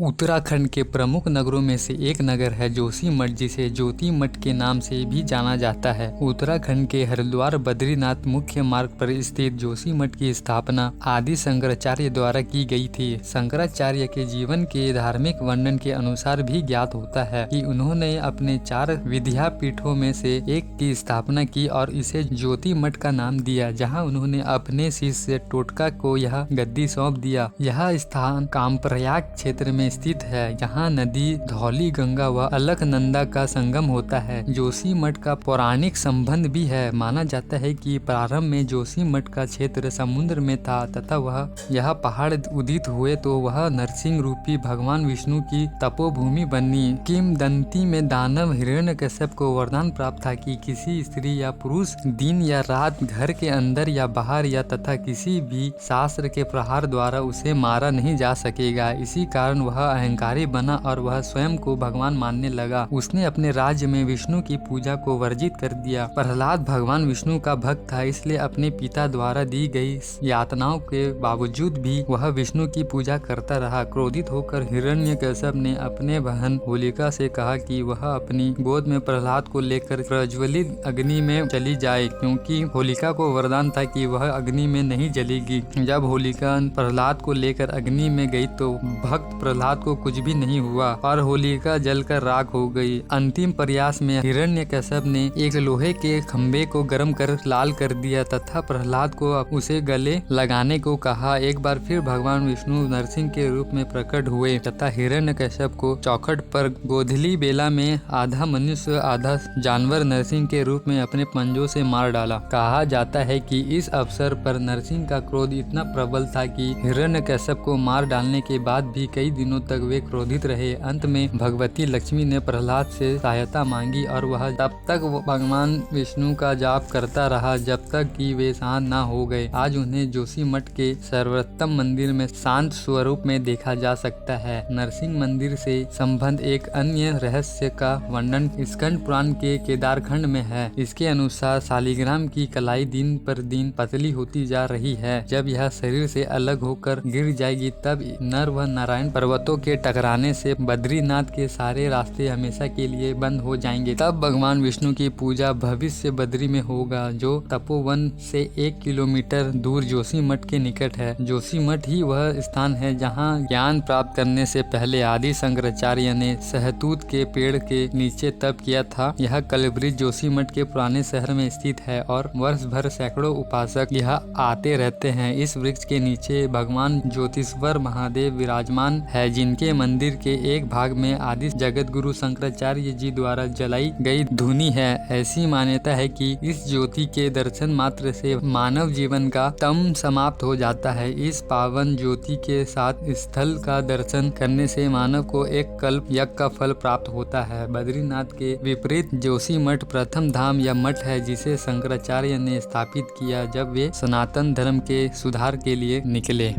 उत्तराखंड के प्रमुख नगरों में से एक नगर है जोशीमठ, जिसे ज्योति मठ के नाम से भी जाना जाता है। उत्तराखंड के हरिद्वार बद्रीनाथ मुख्य मार्ग पर स्थित जोशीमठ की स्थापना आदि शंकराचार्य द्वारा की गई थी। शंकराचार्य के जीवन के धार्मिक वर्णन के अनुसार भी ज्ञात होता है कि उन्होंने अपने 4 विद्यापीठों में से एक की स्थापना की और इसे ज्योति मठ का नाम दिया, जहाँ उन्होंने अपने शिष्य टोटका को यह गद्दी सौंप दिया। यह स्थान कामप्रयाग क्षेत्र में स्थित है, जहाँ नदी धौली गंगा व अलकनंदा का संगम होता है। जोशीमठ का पौराणिक संबंध भी है। माना जाता है कि प्रारंभ में जोशीमठ का क्षेत्र समुद्र में था तथा यह पहाड़ उदित हुए तो वह नरसिंह रूपी भगवान विष्णु की तपोभूमि बनी। किंवदंती में दानव हिरण्यकश्यप को वरदान प्राप्त था कि किसी स्त्री या पुरुष दिन या रात घर के अंदर या बाहर या तथा किसी भी शास्त्र के प्रहार द्वारा उसे मारा नहीं जा सकेगा। इसी कारण वह अहंकारी बना और वह स्वयं को भगवान मानने लगा। उसने अपने राज्य में विष्णु की पूजा को वर्जित कर दिया। प्रहलाद भगवान विष्णु का भक्त था, इसलिए अपने पिता द्वारा दी गई यातनाओं के बावजूद भी वह विष्णु की पूजा करता रहा। क्रोधित होकर हिरण्यकश्यप ने अपने बहन होलिका से कहा कि वह अपनी गोद में प्रहलाद को लेकर प्रज्वलित अग्नि में चली जाए, क्योंकि होलिका को वरदान था कि वह अग्नि में नहीं जलेगी। जब होलिका प्रहलाद को लेकर अग्नि में गई तो भक्त प्रहलाद को कुछ भी नहीं हुआ और होलिका जलकर राख हो गई। अंतिम प्रयास में हिरण्यकश्यप ने एक लोहे के खंभे को गर्म कर लाल कर दिया तथा प्रहलाद को उसे गले लगाने को कहा। एक बार फिर भगवान विष्णु नरसिंह के रूप में प्रकट हुए तथा हिरण्यकश्यप को चौखट पर गोधली बेला में आधा मनुष्य आधा जानवर नरसिंह के रूप में अपने पंजों से मार डाला। कहा जाता है कि इस अवसर पर नरसिंह का क्रोध इतना प्रबल था कि हिरण्यकश्यप को मार डालने के बाद भी कई दिनों तक वे क्रोधित रहे। अंत में भगवती लक्ष्मी ने प्रहलाद से सहायता मांगी और वह तब तक भगवान विष्णु का जाप करता रहा जब तक कि वे शांत न हो गए। आज उन्हें जोशीमठ के सर्वोत्तम मंदिर में शांत स्वरूप में देखा जा सकता है। नरसिंह मंदिर से संबंध एक अन्य रहस्य का वर्णन स्कंद पुराण के केदारखंड में है। इसके अनुसार शालिग्राम की कलाई दिन पर दिन पतली होती जा रही है। जब यह शरीर से अलग होकर गिर जाएगी तब नर व नारायण पर्वतों के टकराने से बद्रीनाथ के सारे रास्ते हमेशा के लिए बंद हो जाएंगे। तब भगवान विष्णु की पूजा भविष्य बद्री में होगा, जो तपोवन से 1 किलोमीटर दूर जोशीमठ के निकट है। जोशीमठ ही वह स्थान है जहाँ ज्ञान प्राप्त करने से पहले आदि शंकराचार्य ने सहतूत के पेड़ के नीचे तप किया था। यह कलवृक्ष जोशीमठ के पुराने शहर में स्थित है और वर्ष भर सैकड़ों उपासक यहाँ आते रहते हैं। इस वृक्ष के नीचे भगवान ज्योतिश्वर महादेव विराजमान है, जिनके मंदिर के एक भाग में आदि जगत गुरु शंकराचार्य जी द्वारा जलाई गई धुनी है। ऐसी मान्यता है कि इस ज्योति के दर्शन मात्र से मानव जीवन का तम समाप्त हो जाता है। इस पावन ज्योति के साथ स्थल का दर्शन करने से मानव को एक कल्प यज्ञ का फल प्राप्त होता है। बद्रीनाथ के विपरीत जोशीमठ प्रथम धाम या मठ है, जिसे शंकराचार्य ने स्थापित किया जब वे सनातन धर्म के सुधार के लिए निकले।